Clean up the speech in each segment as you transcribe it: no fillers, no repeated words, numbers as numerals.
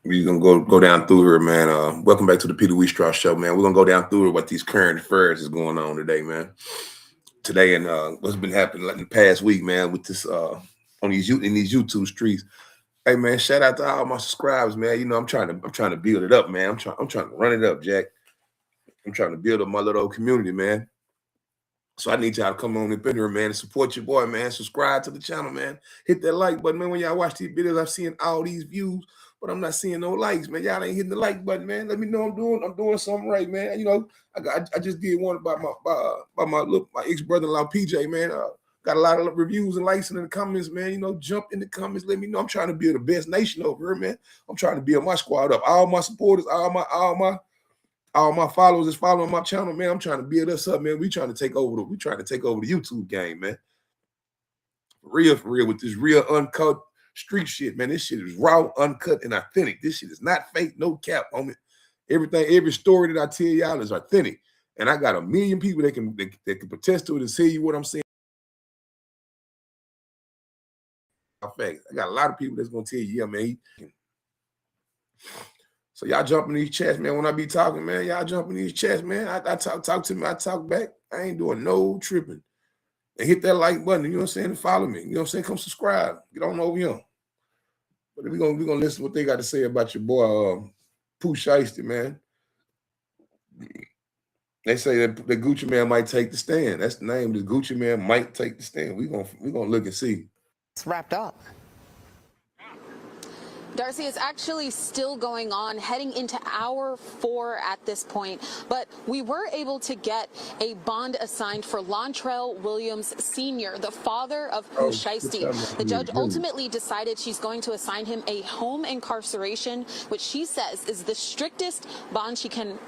We're gonna go down through here, man. Welcome back to the Peter Wheatstraw Show, man. We're gonna go down through what these current affairs is going on today, man. Today and what's been happening like in the past week, man, with this on these in these YouTube streets. Hey, man, shout out to all my subscribers, man. You know, I'm trying to build it up, man. I'm trying to run it up, Jack. I'm trying to build up my little old community, man. So I need y'all to come on up in here, man, and support your boy, man. Subscribe to the channel, man. Hit that like button, man. When y'all watch these videos, I'm seeing all these views, but I'm not seeing no likes, man. Y'all ain't hitting the like button, man. Let me know I'm doing something right, man. You know, I just did one about my ex-brother-in-law PJ, man. Got a lot of reviews and likes in the comments, man. You know, jump in the comments, let me know. I'm trying to build the best nation over here, man. I'm trying to build my squad up. All my supporters, all my followers is following my channel, man. I'm trying to build us up, man. We trying to take over the YouTube game, man. For real, with this real uncut street shit, man. This shit is raw, uncut, and authentic. This shit is not fake, no cap, homie. Every story that I tell y'all is authentic. And I got a million people that can protest to it and tell you what I'm saying. I got a lot of people that's gonna tell you, yeah, man. So y'all jump in these chats, man. When I be talking, man, y'all jump in these chats, man. I talk to me, I talk back. I ain't doing no tripping. And hit that like button, you know what I'm saying, and follow me. You know what I'm saying? Come subscribe. Get on over here. But we're gonna listen to what they got to say about your boy Pooh Shiesty, man. They say that the Gucci Man might take the stand. That's the name. The Gucci Man might take the stand. We're gonna look and see. It's wrapped up. Darcy, it's actually still going on, heading into hour 4 at this point. But we were able to get a bond assigned for Lontrell Williams Sr., the father of Pooh Shiesty. The judge ultimately decided she's going to assign him a home incarceration, which she says is the strictest bond she can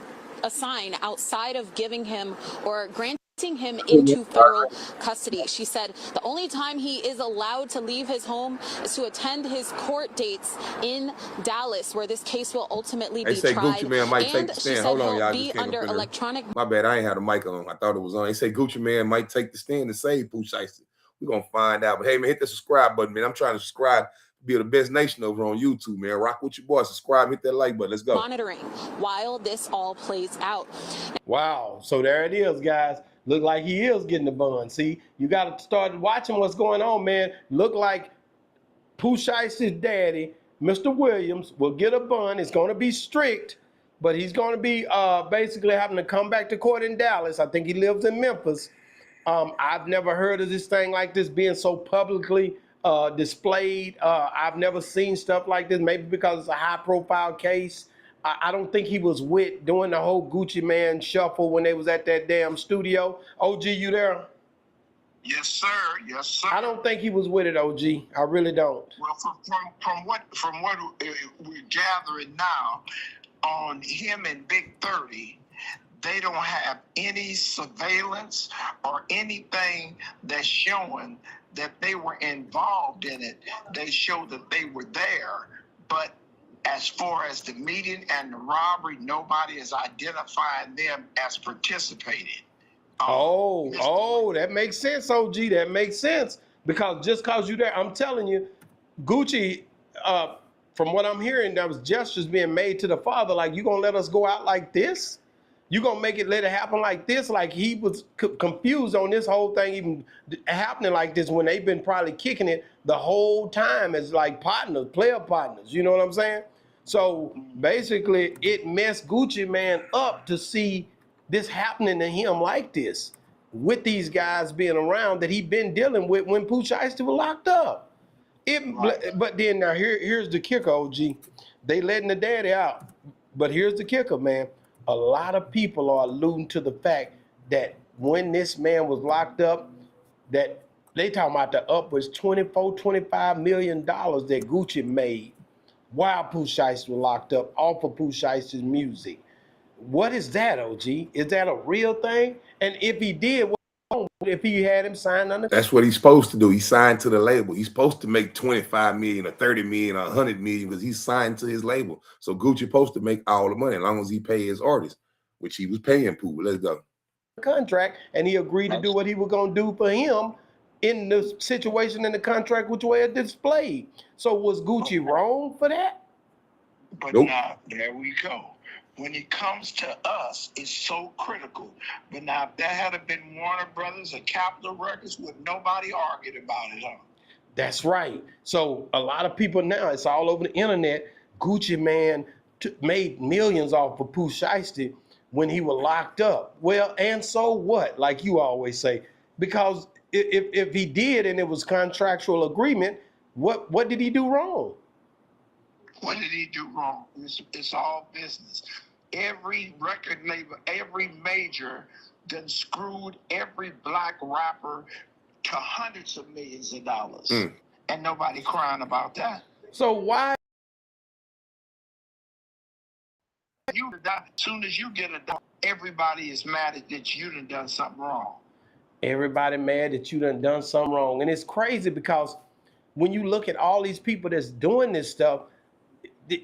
assign outside of giving him or granting him into federal custody. She said the only time he is allowed to leave his home is to attend his court dates in Dallas, where this case will ultimately be tried. Gucci Man might take the She stand. said Hold on, he'll y'all. be under electronic. My bad, I ain't had a mic on. I thought it was on. They say Gucci Man might take the stand and save Pooh Shiesty. We're gonna find out. But hey, man, hit the subscribe button, man. I'm trying to subscribe. Be the best nation over on YouTube, man. Rock with your boy. Subscribe, hit that like button. Let's go. Monitoring while this all plays out. Wow. So there it is, guys. Look like he is getting the bun. See, you got to start watching what's going on, man. Look like Pooh Shiesty's daddy, Mr. Williams, will get a bun. It's going to be strict, but he's going to be basically having to come back to court in Dallas. I think he lives in Memphis. I've never heard of this thing like this being so publicly displayed. I've never seen stuff like this, maybe because it's a high-profile case. I don't think he was with doing the whole Gucci Man shuffle when they was at that damn studio. OG, you there? Yes, sir. Yes, sir. I don't think he was with it, OG. I really don't. Well, from what we're gathering now on him and Big 30, they don't have any surveillance or anything that's showing that they were involved in it. They show that they were there, but as far as the meeting and the robbery, nobody is identifying them as participating. That makes sense, OG. That makes sense. Because just because you're there, I'm telling you, Gucci, from what I'm hearing, there was gestures being made to the father, like, you gonna let us go out like this? You gonna let it happen like this? Like he was confused on this whole thing even happening like this when they've been probably kicking it the whole time as like partners, player partners. You know what I'm saying? So basically, it messed Gucci Man up to see this happening to him like this, with these guys being around that he been dealing with when Pooh Shiesty was locked up. But then now here's the kicker, OG. They letting the daddy out, but here's the kicker, man. A lot of people are alluding to the fact that when this man was locked up, that they talking about the upwards $24-25 million that Gucci made while Pooh Shiesty was locked up off of Pooh Shiesty's music. What is that, OG? Is that a real thing? And if he did, if he had him signed under? That's what he's supposed to do. He's signed to the label. He's supposed to make 25 million or 30 million or 100 million because he's signed to his label. So Gucci supposed to make all the money as long as he pay his artists, which he was paying Pooh. Let's go. Contract, and he agreed to do what he was going to do for him in the situation in the contract, which way it displayed. So was Gucci wrong for that? But Nope. now, there we go. When it comes to us, it's so critical. But now, if that had been Warner Brothers or Capitol Records, would nobody argued about it, huh? That's right. So a lot of people now, it's all over the internet. Gucci Man made millions off of Pooh Shiesty when he was locked up. Well, and so what? Like you always say, because if he did and it was contractual agreement, what did he do wrong? What did he do wrong? It's all business. Every record label, every major done screwed every black rapper to hundreds of millions of dollars. And nobody crying about that. So why? As soon as you get a dollar, everybody is mad at that you done something wrong. Everybody mad that you done something wrong. And it's crazy because when you look at all these people that's doing this stuff,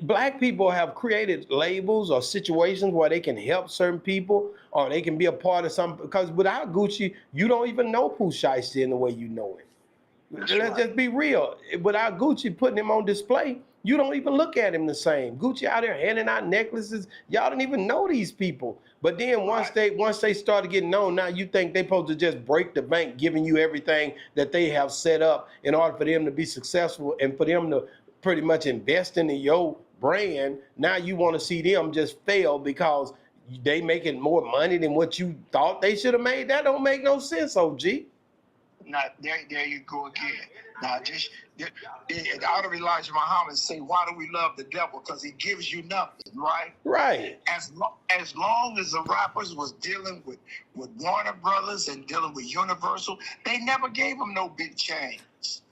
black people have created labels or situations where they can help certain people or they can be a part of something. Because without Gucci, you don't even know Pooh Shiesty in the way you know it. Let's just be real. Without Gucci putting him on display, you don't even look at him the same. Gucci out there handing out necklaces. Y'all don't even know these people. But then once they started getting known, now you think they supposed to just break the bank, giving you everything that they have set up in order for them to be successful and for them to pretty much invest into your brand. Now you want to see them just fail because they making more money than what you thought they should have made. That don't make no sense, OG. Now, there you go again. Now, out of Elijah Muhammad say, why do we love the devil? Because he gives you nothing, right? Right. As long as the rappers was dealing with Warner Brothers and dealing with Universal, they never gave them no big chains.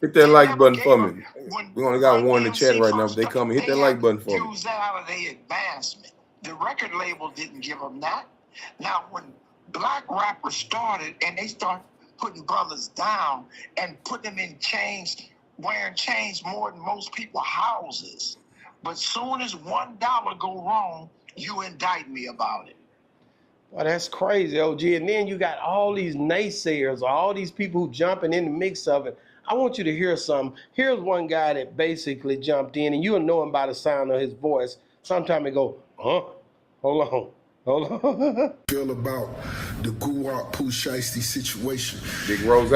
Hit that like button for me. We only got one in the chat right now. If they come and hit that like button for me. Use that out of their advancement. The record label didn't give them that. Now, when black rappers started and they started putting brothers down and putting them in chains, wearing chains more than most people houses. But soon as $1 go wrong, you indict me about it. Well, that's crazy, OG. And then you got all these naysayers, all these people who jumping in the mix of it. I want you to hear something. Here's one guy that basically jumped in, and you'll know him by the sound of his voice. Sometimes he go, huh? Hold on. Feel about the Guwap Pooh Shiesty situation. Big Rose.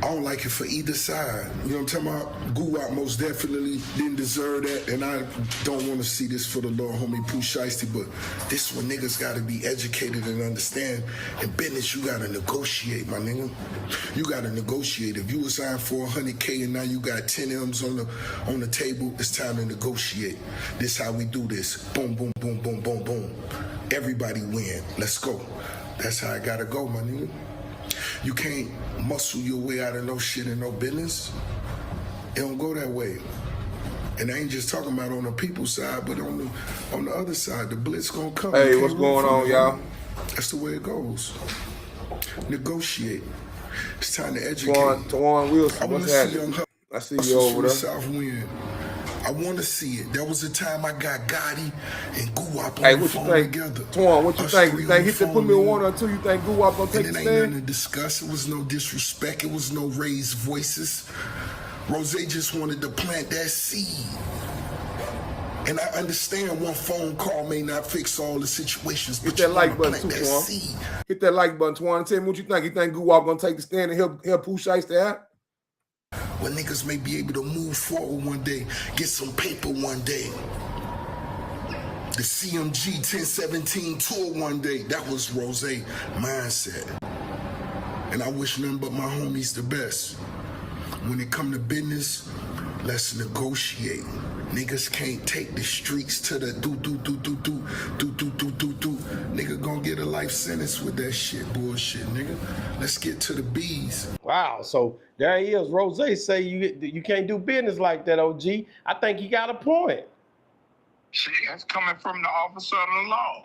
I don't like it for either side. You know what I'm talking about? Guwap most definitely didn't deserve that, and I don't want to see this for the Lord homie Pooh Shiesty, but this one niggas gotta be educated and understand. In business, you gotta negotiate, my nigga. You gotta negotiate. If you were signed for 100K and now you got 10 M's on the table, it's time to negotiate. This how we do this. Boom, boom, boom, boom, boom, boom. Everybody win. Let's go. That's how I gotta go, my nigga. You can't muscle your way out of no shit and no business. It don't go that way. And I ain't just talking about on the people's side, but on the other side, the blitz gonna come. Hey, what's going on, y'all? That's the way it goes. Negotiate. It's time to educate. Tawan Wilson, what's happening? I see you over there. South Wind. I want to see it. There was a time I got Gotti and Guwap Hey, on the what you phone think? together. Tawan, what you Us think? three You on think the he could phone, put me on man. 1 or 2? You think Guwap gonna take And the it ain't nothing stand? to discuss. It was no disrespect. It was no raised voices. Rose just wanted to plant that seed. And I understand one phone call may not fix all the situations, but Hit that you like want to button plant too, that Tawan. seed. Hit that like button, Tawan. Tell me what you think. You think Guwap gonna take the stand and help Pooh Shiesty out? Where niggas may be able to move forward one day, get some paper one day. The CMG 1017 tour one day, that was Rose mindset. And I wish nothing but my homies the best. When it come to business, let's negotiate. Niggas can't take the streets to the do. Nigga gonna get a life sentence with that shit bullshit, nigga. Let's get to the B's. Wow, so there he is. Rose say you can't do business like that, OG. I think he got a point. See, that's coming from the officer of the law.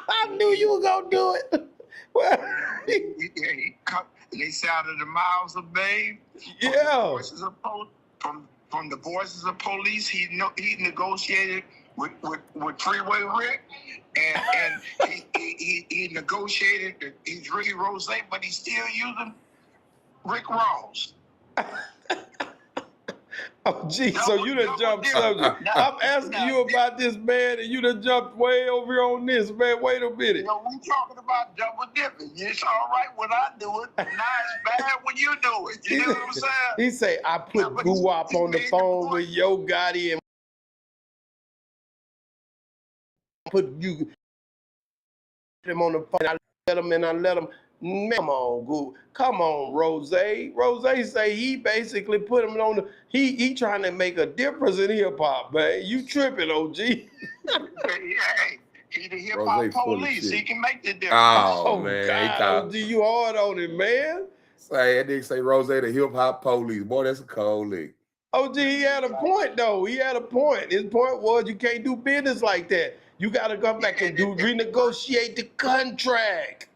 I knew you were gonna do it. Well, They sounded the mouths of babe. Yeah. From the voices of police, he negotiated with Freeway Rick, and he negotiated. He's Ricky Rose, but he's still using Rick Ross. Oh, gee, so you done jumped subject. I'm asking you about this, man, and you done jumped way over here on this, man. Wait a minute. You know, we talking about double dipping. It's all right when I do it, but now it's bad when you do it. You know what I'm saying? He say, I put Guwap on the phone with Yo Gotti and put you him on the phone. I let him. Man, come on, Goo. Come on, Rose. Rose say he basically put him on the. He trying to make a difference in hip hop, man. You tripping, OG? Hey, he the hip Rose hop full of police. shit. He can make the difference. Oh, Oh man, God, OG, you hard on it, man. Say that nigga say Rose the hip hop police. Boy, that's a cold lick. OG, he had a point though. He had a point. His point was you can't do business like that. You got to come back and renegotiate the contract.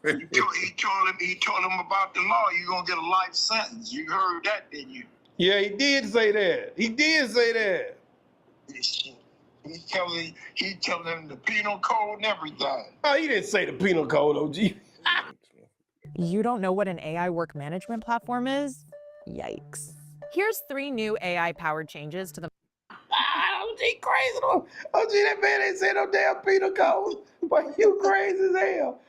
He told him about the law. You're gonna get a life sentence. You heard that, didn't you? Yeah, he did say that. He did say that. He telling him the penal code and everything. Oh, he didn't say the penal code, OG. You don't know what an AI work management platform is? Yikes. Here's 3 new AI-powered changes to the OG crazy. OG, that man ain't say no damn penal code. But you crazy as hell.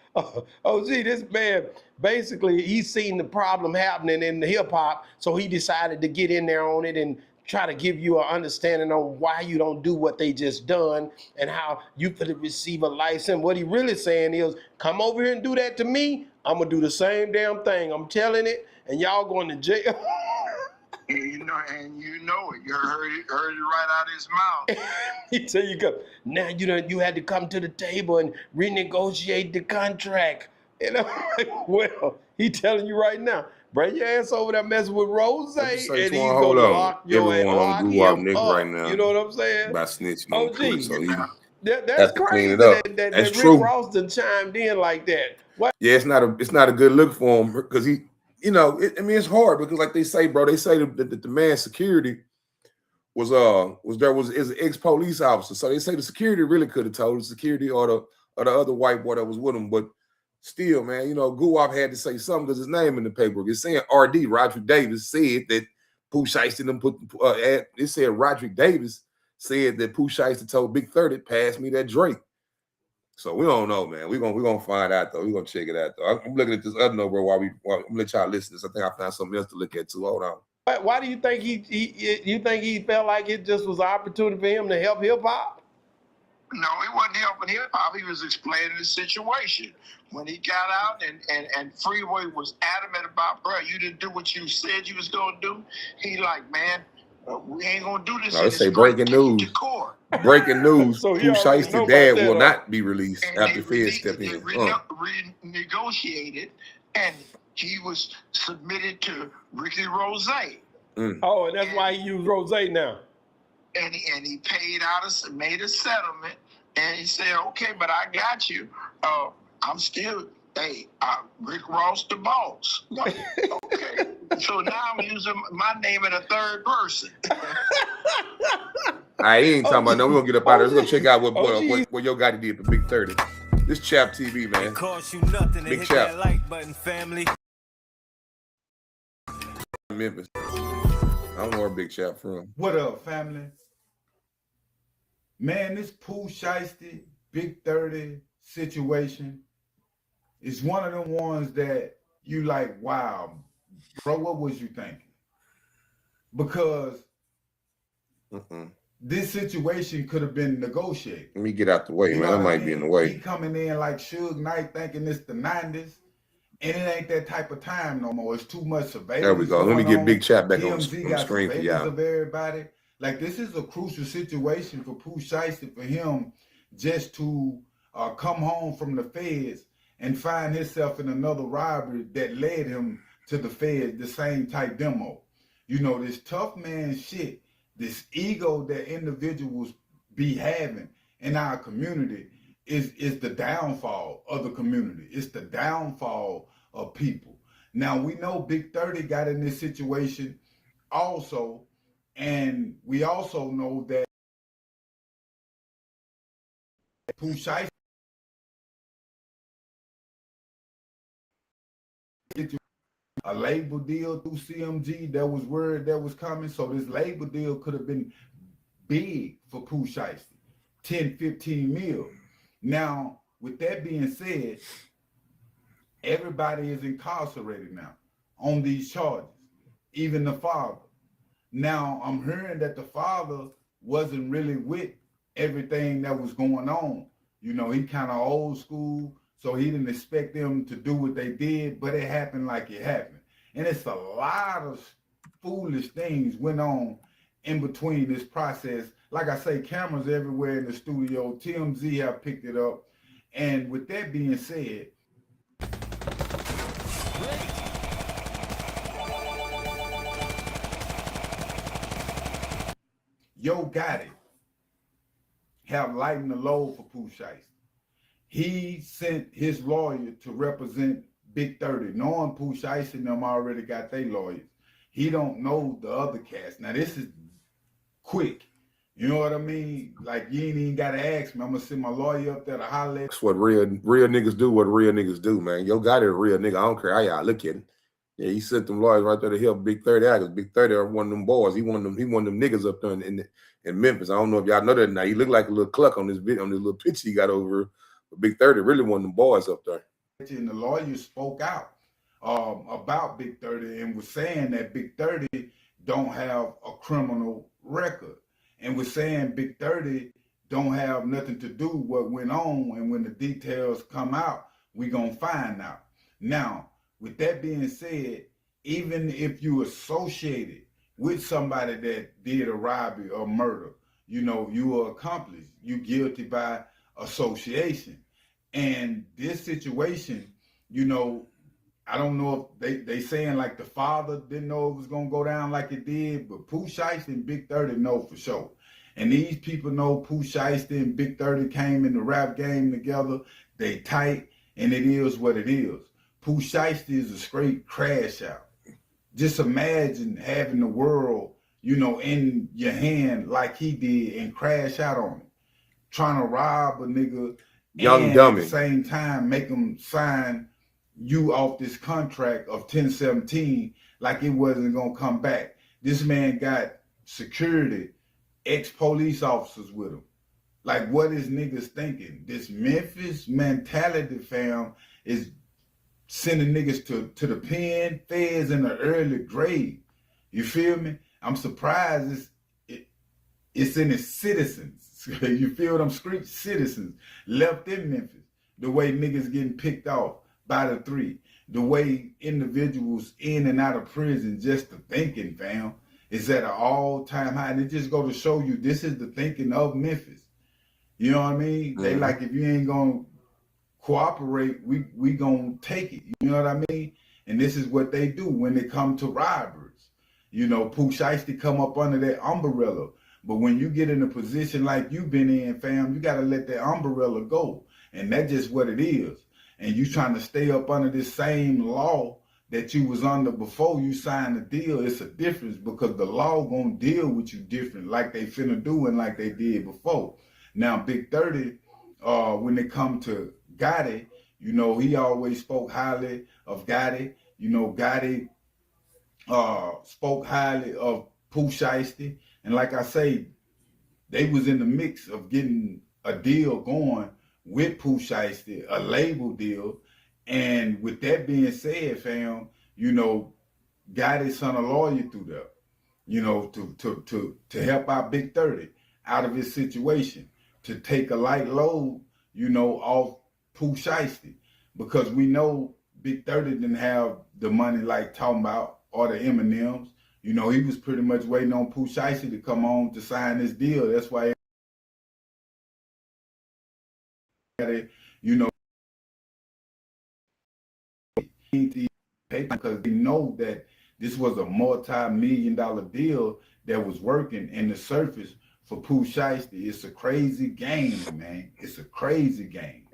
OG, this man, basically, he's seen the problem happening in the hip hop, so he decided to get in there on it and try to give you an understanding on why you don't do what they just done and how you could receive a license. What he really saying is, come over here and do that to me, I'm gonna do the same damn thing. I'm telling it, and y'all going to jail. You know it. You heard it right out of his mouth. He tell you go. Now you had to come to the table and renegotiate the contract. You know, well, he telling you right now, bring your ass over there messing with Rose, and he's gonna lock your ass, lock him up. Right now, you know what I'm saying? By snitching on Pooh, so he that's crazy that Rick true. Ross done chimed in like that. What? Yeah, it's not a good look for him because he, it's hard because like they say, bro, they say that the man's security was an ex-police officer, so they say the security really could have told the security or the other white boy that was with him, but still, man, Guwap had to say something because his name in the paperwork. It's saying RD Roderick Davis said that Pooh Shiesty them put it said Roderick Davis said that Pooh Shiesty told Big 30 pass me that Drake. So we don't know, man. We're gonna find out though. We're gonna check it out though. I'm looking at this other number while I'm gonna let y'all listen to this. I think I found something else to look at too. Hold on. Why do you think he felt like it just was an opportunity for him to help hip hop? No, he wasn't helping hip hop. He was explaining the situation. When he got out and Freeway was adamant about, bro, you didn't do what you said you was gonna do. He like, man, we ain't gonna do this. No, they say breaking news. Breaking news. So Pooh Shiesty dad will not be released after Fed step in. Renegotiated, and he was submitted to Ricky Rose. Oh, and that's why he used Rose now. And he paid out, made a settlement, and he said, okay, but I got you. I'm still, Rick Ross the boss. Like, okay. So now I'm using my name in a third person. I ain't talking about no. We're gonna get up out of there. Let's go check out what Yo Gotti did for Big 30. This Chap TV, man. Big Chap. That like button, family. Memphis. I don't know where Big Chap from. What up, family? Man, this Pooh Shiesty, Big 30 situation is one of them ones that you like, wow, bro, what was you thinking? Because this situation could have been negotiated. Let me get out the way, man. That might be in the way. He coming in like Suge Knight thinking it's the 90s, and it ain't that type of time no more. It's too much surveillance. There we go. Let me get Big Chap back on the screen for y'all. Of everybody. Like, this is a crucial situation for Pooh Shiesty, for him just to come home from the feds and find himself in another robbery that led him to the feds, the same type demo. This tough man shit, this ego that individuals be having in our community is the downfall of the community. It's the downfall of people. Now, we know Big 30 got in this situation also, and we also know that Pooh Shiesty a label deal through CMG that was word that was coming. So this label deal could have been big for Pooh Shiesty, 10, 15 mil. Now, with that being said, everybody is incarcerated now on these charges, even the father. Now, I'm hearing that the father wasn't really with everything that was going on. You know, he kind of old school, so he didn't expect them to do what they did, but it happened like it happened. And it's a lot of foolish things went on in between this process. Like I say, cameras everywhere in the studio. TMZ have picked it up. And with that being said, Yo Gotti have lightened the load for Pooh Shiesty. He sent his lawyer to represent Big 30, knowing Pooh Shiesty and them already got their lawyers. He don't know the other cast. Now this is quick. You know what I mean? Like you ain't even gotta ask me. I'm gonna send my lawyer up there to holler at. That's what real niggas do. What real niggas do, man. Yo got it, a real nigga. I don't care how y'all look at him. Yeah, he sent them lawyers right there to help Big 30 out because Big 30 are one of them boys. He one of them niggas up there in Memphis. I don't know if y'all know that now. He looked like a little cluck on this video, on this little pitch he got over. But Big 30 really one of them boys up there. And the lawyer spoke out about Big 30 and was saying that Big 30 don't have a criminal record, and was saying Big 30 don't have nothing to do with what went on, and when the details come out, we gonna find out. Now, with that being said, even if you associated with somebody that did a robbery or murder, you know, you are accomplice, you guilty by association. And this situation, you know, I don't know if they saying like the father didn't know it was gonna go down like it did, but Pooh Shiesty and Big 30 know for sure. And these people know Pooh Shiesty and Big 30 came in the rap game together. They tight, and it is what it is. Pooh Shiesty is a straight crash out. Just imagine having the world, you know, in your hand like he did and crash out on it. Trying to rob a nigga Young and dummy. at the same time make them sign you off this contract of 1017 like it wasn't gonna come back. This man got security, ex-police officers with him. Like, what is niggas thinking? This Memphis mentality, fam, is sending niggas to the pen, feds in the early grade. You feel me? I'm surprised it's in its citizens. You feel them street citizens left in Memphis. The way niggas getting picked off by the three. The way individuals in and out of prison, just the thinking, fam, is at an all-time high. And it just go to show you this is the thinking of Memphis. You know what I mean? Mm-hmm. They like, if you ain't gonna cooperate, we gonna take it. You know what I mean? And this is what they do when they come to robberies. You know, Pooh Shiesty come up under that umbrella. But when you get in a position like you've been in, fam, you gotta let that umbrella go. And that's just what it is. And you trying to stay up under this same law that you was under before you signed the deal, it's a difference because the law gonna deal with you different like they finna do and like they did before. Now, Big 30, when it come to Gotti, you know, he always spoke highly of Gotti. You know, Gotti spoke highly of Pooh Shiesty. And like I say, they was in the mix of getting a deal going with Pooh Shiesty, a label deal. And with that being said, fam, you know, Gotti sent a lawyer through there, you know, to help out Big 30 out of his situation, to take a light load, you know, off Pooh Shiesty. Because we know Big 30 didn't have the money like talking about, or the M&Ms. You know, he was pretty much waiting on Pooh Shiesty to come on to sign this deal. That's why, you know, because they know that this was a multi-million-dollar deal that was working in the surface for Pooh Shiesty. It's a crazy game, man. It's a crazy game.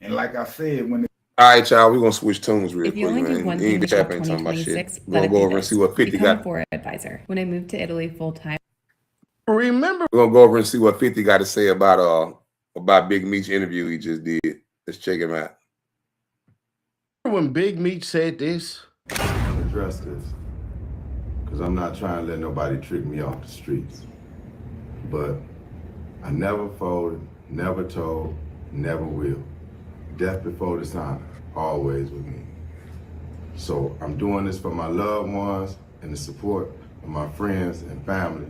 And like I said, when all right, y'all, we're gonna switch tunes real if you quick, only man. do one You thing ain't until talking about shit. 2026, We're gonna go over and see what 50 become got. a Ford advisor. When I moved to Italy full time. Remember, we're gonna go over and see what 50 got to say about Big Meech's interview he just did. Let's check him out. when Big Meech said this, address this, because I'm not trying to let nobody trick me off the streets. But I never folded, never told, never will. Death before dishonor, always with me. So I'm doing this for my loved ones and the support of my friends and family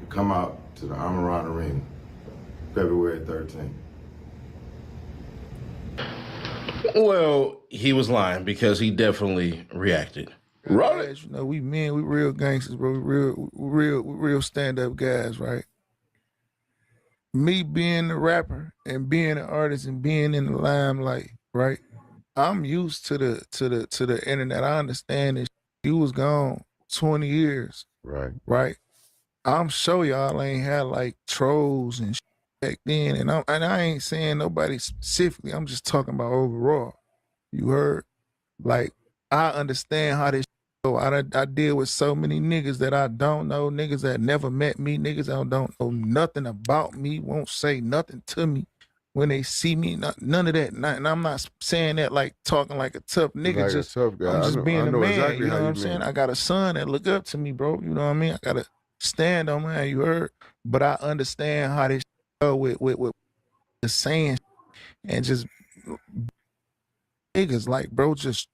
to come out to the Amaran Arena, February 13th. Well, he was lying because he definitely reacted. Roll it. You know, we men, we real gangsters, bro. We real stand-up guys, right? Me being the rapper and being an artist and being in the limelight, right? I'm used to the internet. I understand this. You was gone 20 years. Right. I'm sure y'all ain't had like trolls and back then. And I ain't saying nobody specifically. I'm just talking about overall. You heard? Like, I understand how this go. I deal with so many niggas that I don't know, niggas that never met me, niggas that don't know nothing about me, won't say nothing to me when they see me. None of that. And I'm not saying that like talking like a tough nigga. Like just a tough guy. I'm just being a man. Exactly you know how what you I'm saying? mean. I got a son that look up to me, bro. You know what I mean? I gotta stand on man. You heard? But I understand how this go with the saying and just niggas like, bro, just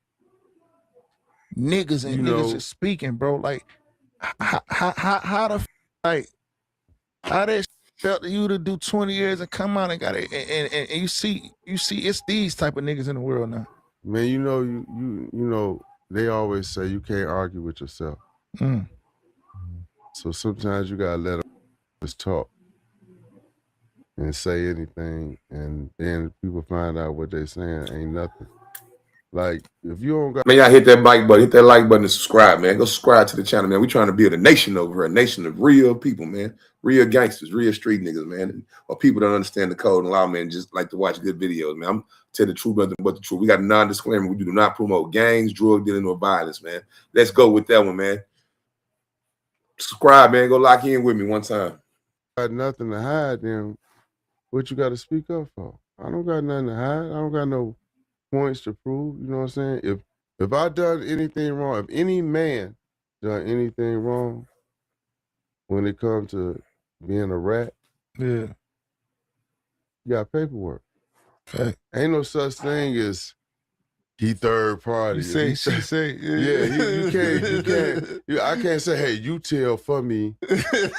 niggas and niggas just speaking, bro. Like, how the like how that felt to you to do 20 years and come out and got it, and you see it's these type of niggas in the world now. Man, you know, they always say you can't argue with yourself. So sometimes you gotta let them just talk and say anything, and then people find out what they saying ain't nothing. Like, if you don't got... Man, y'all hit that like button, hit that like button and subscribe, man. Go subscribe to the channel, man. We trying to build a nation over here, a nation of real people, man. Real gangsters, real street niggas, man. Or people that understand the code and law, man, just like to watch good videos, man. I'm telling the truth, nothing but the truth. We got a non-disclaimer. We do not promote gangs, drug dealing, or violence, man. Let's go with that one, man. Subscribe, man. Go lock in with me one time. Got nothing to hide, then what you got to speak up for? I don't got nothing to hide. I don't got no points to prove. You know what I'm saying? If I done anything wrong, if any man done anything wrong when it comes to being a rat, yeah, you got paperwork. Okay. Ain't no such thing as he third party. She say. Yeah, you can't. I can't say, hey, you tell for me,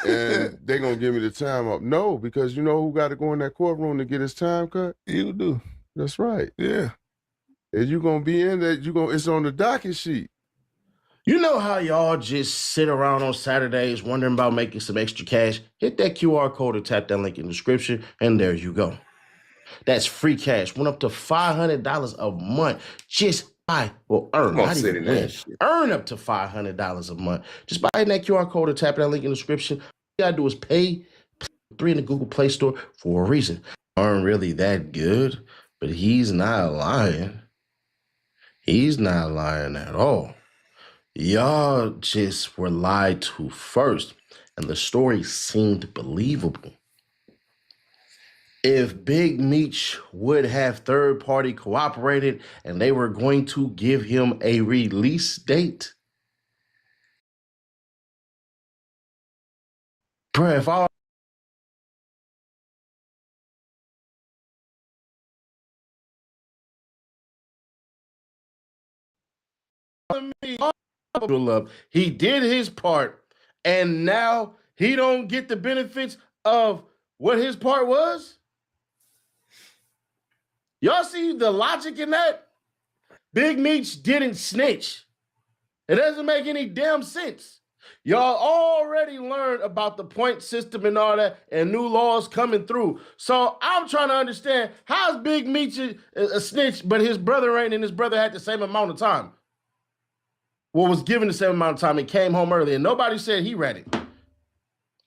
and they gonna give me the time up. No, because you know who got to go in that courtroom to get his time cut? You do. That's right. Yeah. And you gonna be in that. It's on the docket sheet. You know how y'all just sit around on Saturdays wondering about making some extra cash? Hit that QR code or tap that link in the description, and there you go. That's free cash. Went up to $500 a month. Just buy or earn. Not even win. Earn up to $500 a month. Just buy that QR code or tap that link in the description. All you gotta do is pay 3 in the Google Play Store for a reason. Aren't really that good, but he's not lying. He's not lying at all. Y'all just were lied to first, and the story seemed believable. If Big Meech would have third party cooperated and they were going to give him a release date, bruh, if all he did his part, and now he don't get the benefits of what his part was? Y'all see the logic in that? Big Meech didn't snitch. It doesn't make any damn sense. Y'all already learned about the point system and all that, and new laws coming through. So I'm trying to understand, how's Big Meech a snitch, but his brother ain't, and his brother had the same amount of time? Well, was given the same amount of time and came home early, and nobody said he read it.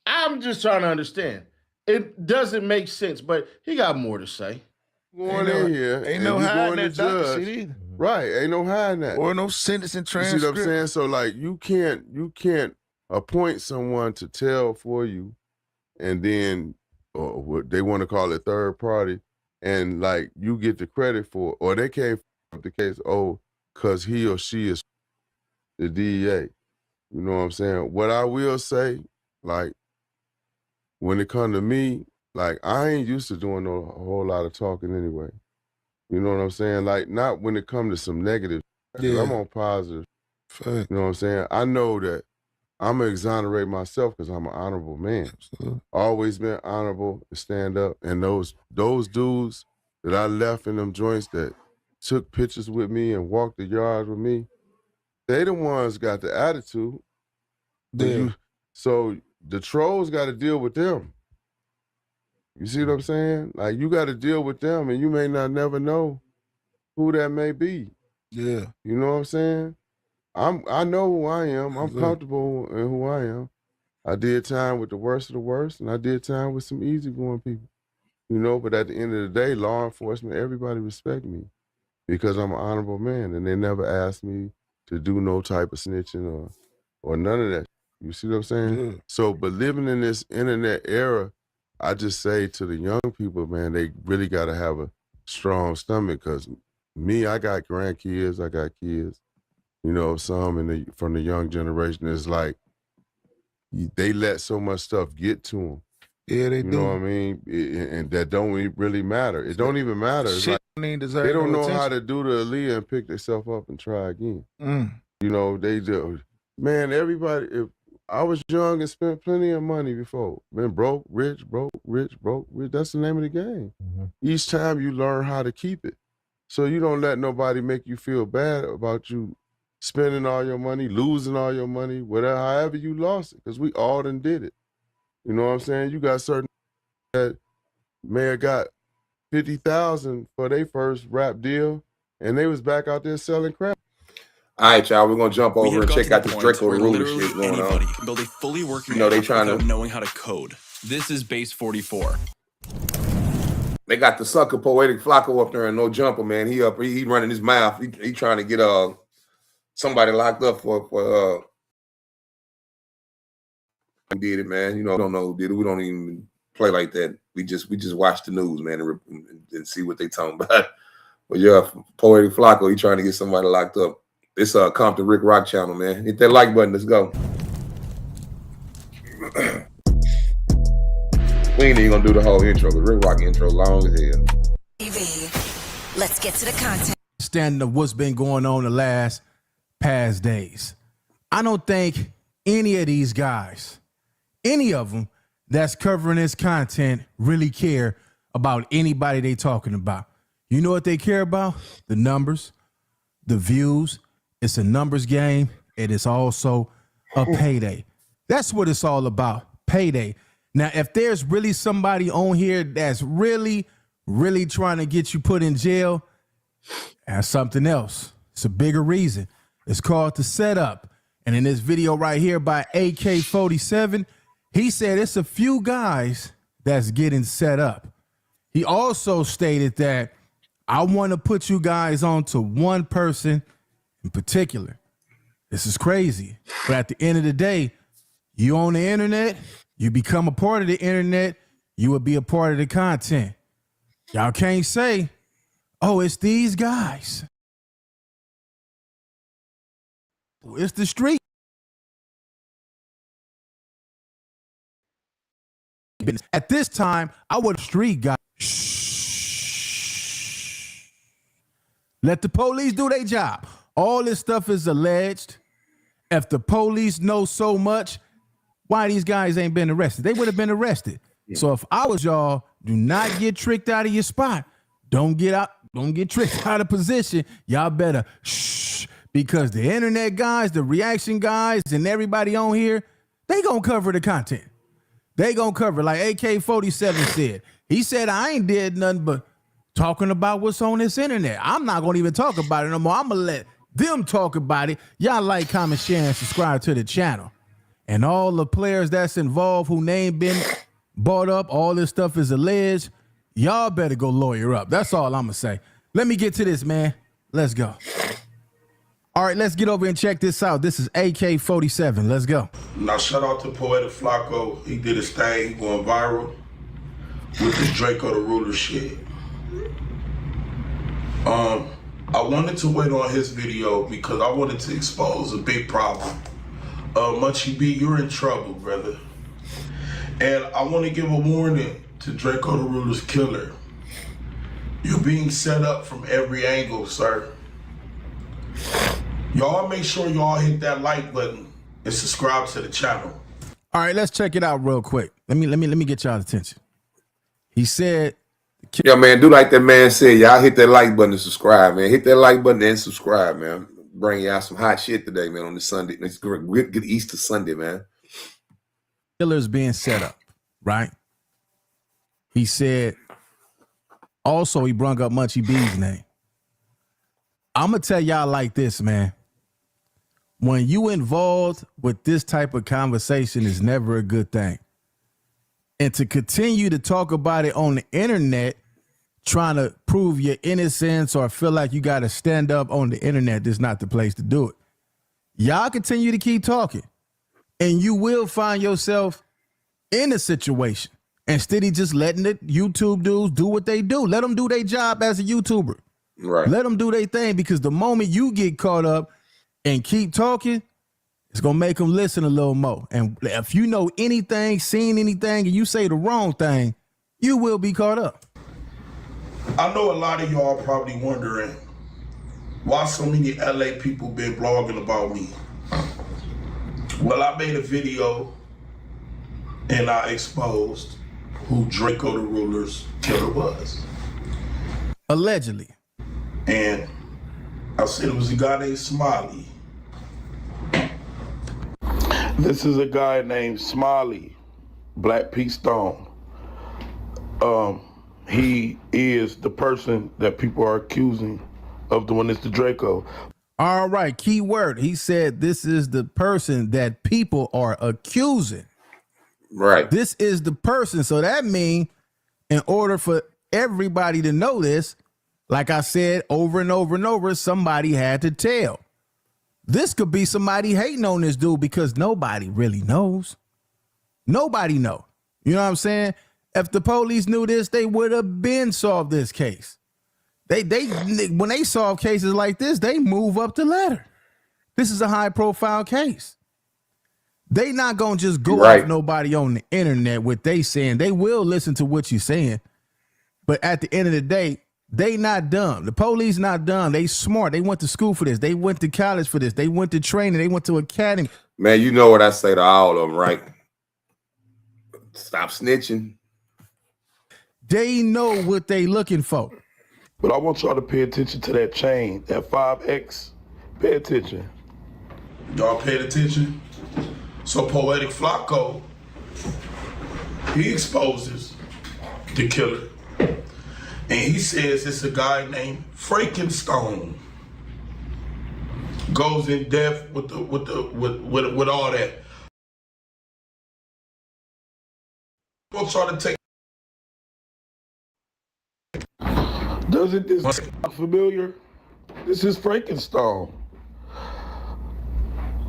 I'm just trying to understand. It doesn't make sense, but he got more to say. Going in here, ain't no hiding that judge. shit either. Right, ain't no hiding that. Or no sentencing transcript. You see what I'm saying? So like, you can't appoint someone to tell for you, and then or what they want to call it third party, and like you get the credit for, or they can't f the case. Oh, cause he or she is the DEA. You know what I'm saying? What I will say, like, when it come to me, like, I ain't used to doing a whole lot of talking anyway. You know what I'm saying? Like, not when it come to some negative, because I'm on positive. You know what I'm saying? I know that I'm going to exonerate myself because I'm an honorable man. Absolutely. Always been honorable and stand up. And those dudes that I left in them joints that took pictures with me and walked the yards with me, they the ones got the attitude. So the trolls got to deal with them. You see what I'm saying? Like, you got to deal with them, and you may not never know who that may be. Yeah. You know what I'm saying? I know who I am. I'm comfortable in who I am. I did time with the worst of the worst, and I did time with some easygoing people. You know, but at the end of the day, law enforcement, everybody respect me because I'm an honorable man, and they never asked me to do no type of snitching or none of that. You see what I'm saying? Yeah. So, but living in this internet era, I just say to the young people, man, they really got to have a strong stomach because me, I got grandkids, I got kids. You know, some from the young generation is like, they let so much stuff get to them. Yeah, they do. You know what I mean? And that don't really matter. It don't even matter. It's like, they don't know how to do the Aaliyah and pick themselves up and try again. You know, they do. Man, everybody, I was young and spent plenty of money before. Been broke, rich, broke, rich, broke, rich. That's the name of the game. Each time you learn how to keep it. So you don't let nobody make you feel bad about you spending all your money, losing all your money, whatever, however you lost it, because we all done did it. You know what I'm saying? You got certain that may have got 50,000 for their first rap deal, and they was back out there selling crap. All right, y'all, we're gonna jump over and check out this Draco the Ruler shit going on. Can build a fully working they trying without to knowing how to code. This is Base 44. They got the sucker Poetic Flacco up there and no jumper, man. He running his mouth. He trying to get somebody locked up for did it, man. You know, I don't know who did it. We don't even play like that. We just watch the news, man, and see what they talking about. But yeah, Poetic Flacco, he trying to get somebody locked up. This Compton Rick Rock channel, man. Hit that like button. Let's go. We ain't even gonna do the whole intro. The Rick Rock intro long as hell. TV. Let's get to the content. Understanding of what's been going on the past days. I don't think any of these guys, any of them that's covering this content really care about anybody they talking about. You know what they care about? The numbers, the views. It's a numbers game. It is also a payday. That's what it's all about, payday. Now, if there's really somebody on here that's really, really trying to get you put in jail, that's something else. It's a bigger reason. It's called the setup. And in this video right here by AK-47, he said it's a few guys that's getting set up. He also stated that I want to put you guys on to one person in particular. This is crazy. But at the end of the day, you on the internet, you become a part of the internet, you will be a part of the content. Y'all can't say, oh, it's these guys. It's the street. At this time, I would street guy. Shh. Let the police do their job. All this stuff is alleged. If the police know so much, why these guys ain't been arrested? They would have been arrested. So if I was y'all, do not get tricked out of your spot. Don't get tricked out of position. Y'all better shh, because the internet guys, the reaction guys, and everybody on here, they gonna cover the content. They gonna cover, like AK-47 said. He said, I ain't did nothing but talking about what's on this internet. I'm not gonna even talk about it no more. I'm gonna let them talk about it. Y'all like, comment, share, and subscribe to the channel. And all the players that's involved who name been brought up, all this stuff is alleged. Y'all better go lawyer up. That's all I'm gonna say. Let me get to this, man. Let's go. All right, let's get over and check this out. This is AK-47. Let's go. Now, shout out to Poetic Flacco. He did his thing, going viral with this Draco the Ruler shit. I wanted to wait on his video because I wanted to expose a big problem. Munchie B, you're in trouble, brother. And I want to give a warning to Draco the Ruler's killer. You're being set up from every angle, sir. Y'all make sure y'all hit that like button and subscribe to the channel. All right, let's check it out real quick. Let me get y'all's attention. He said, "Yeah, man, do like that man said. Y'all hit that like button and subscribe, man. Hit that like button and subscribe, man. Bring y'all some hot shit today, man. On this Sunday, it's good Easter Sunday, man. Killer's being set up, right? He said. Also, he brung up Munchie B's name. I'm gonna tell y'all like this, man. When you involved with this type of conversation is never a good thing. And to continue to talk about it on the internet, trying to prove your innocence or feel like you got to stand up on the internet, this is not the place to do it. Y'all continue to keep talking and you will find yourself in a situation instead of just letting the YouTube dudes do what they do. Let them do their job as a YouTuber. Right. Let them do their thing, because the moment you get caught up and keep talking, it's going to make them listen a little more. And if you know anything, seen anything, and you say the wrong thing, you will be caught up. I know a lot of y'all probably wondering why so many LA people been blogging about me. Well, I made a video and I exposed who Draco the Ruler's killer was. Allegedly. And I said it was a guy named Smiley. This is a guy named Smiley, Black Pete Stone. He is the person that people are accusing of doing this to Draco. All right, key word. He said this is the person that people are accusing. Right. This is the person. So that means in order for everybody to know this, like I said over and over and over, somebody had to tell. This could be somebody hating on this dude because nobody really knows. Nobody know. You know what I'm saying? If the police knew this, they would have been solved this case. They when they solve cases like this, they move up the ladder. This is a high profile case. They not gonna just go off nobody on the internet with they saying. They will listen to what you're saying, but at the end of the day, they not dumb. The police not dumb. They smart. They went to school for this. They went to college for this. They went to training. They went to academy. Man, you know what I say to all of them, right? Stop snitching. They know what they looking for. But I want y'all to pay attention to that chain, that 5X. Pay attention. Y'all paid attention? So Poetic Flacco, he exposes the killer. And he says it's a guy named Frankenstone. Goes in depth with all that. I want y'all to take. Doesn't this sound familiar? This is Frankenstone.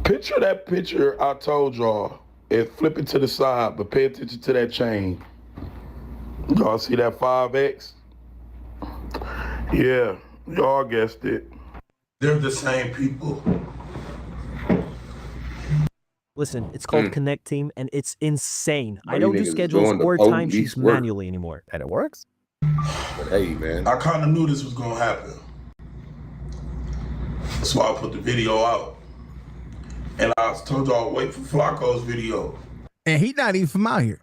Picture that picture I told y'all and flip it to the side, but pay attention to that chain. Y'all see that 5X? Yeah, y'all guessed it. They're the same people. Listen, it's called Connect Team, and it's insane. Bro, I don't do schedules or timesheets manually anymore, and it works. But hey, man. I kind of knew this was going to happen. That's why I put the video out. And I told y'all, wait for Flacco's video. And he not even from out here.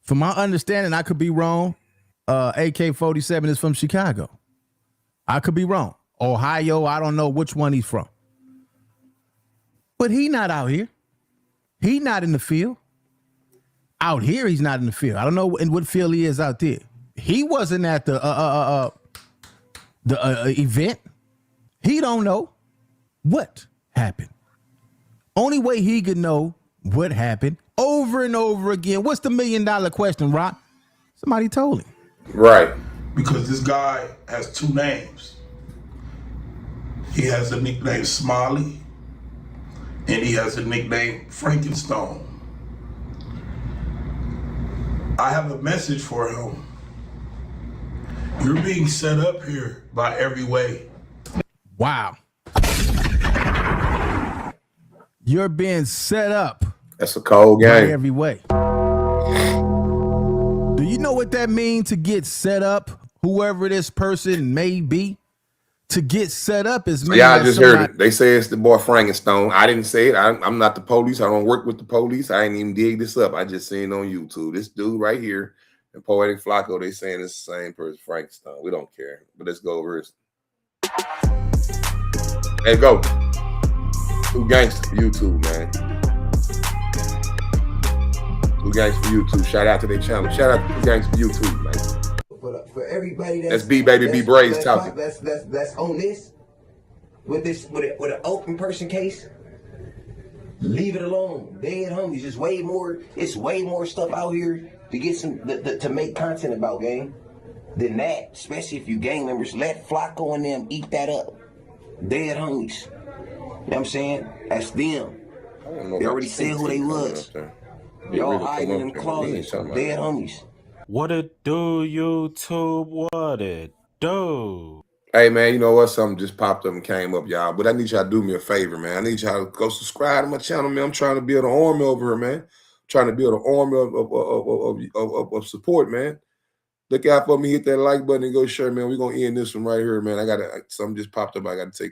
From my understanding, I could be wrong. AK-47 is from Chicago. I could be wrong. Ohio, I don't know which one he's from. But he not out here. He not in the field. Out here, he's not in the field. I don't know in what field he is out there. He wasn't at the event. He don't know what happened. Only way he could know what happened over and over again. What's the $1 million question, Rock? Somebody told him. Right. Because this guy has two names. He has a nickname Smiley, and he has a nickname Frankenstone. I have a message for him. You're being set up here by every way. Wow. You're being set up. That's a cold By game. every way. Do you know what that means to get set up? Whoever this person may be, to get set up is So meaning y'all that just somebody. heard it. They say it's the boy Frankenstone. I didn't say it. I'm not the police. I don't work with the police. I ain't even dig this up. I just seen it on YouTube. This dude right here, and Poetic Flacco, they saying it's the same person, Frankenstone. We don't care. But let's go over this. Let's go. Two gangsters for YouTube, man. Two gangsters for YouTube. Shout out to their channel. Shout out to Two Gangsters for YouTube, man. For everybody That's B Baby B Braves talking. That's on this with an open person case. Leave it alone. Dead homies. It's way more stuff out here to get to make content about, gang, than that. Especially if you gang members. Let Flacco and them eat that up. Dead homies. You know what I'm saying? That's them. They already said who they was. Y'all hiding in them closets. Dead homies. What it do, YouTube? What it do? Hey, man, you know what? Something just popped up and came up, y'all. But I need y'all to do me a favor, man. I need y'all to go subscribe to my channel, man. I'm trying to build an army over here, man. I'm trying to build an army of support, man. Look out for me. Hit that like button and go share, man. We're going to end this one right here, man. Something just popped up. I got to take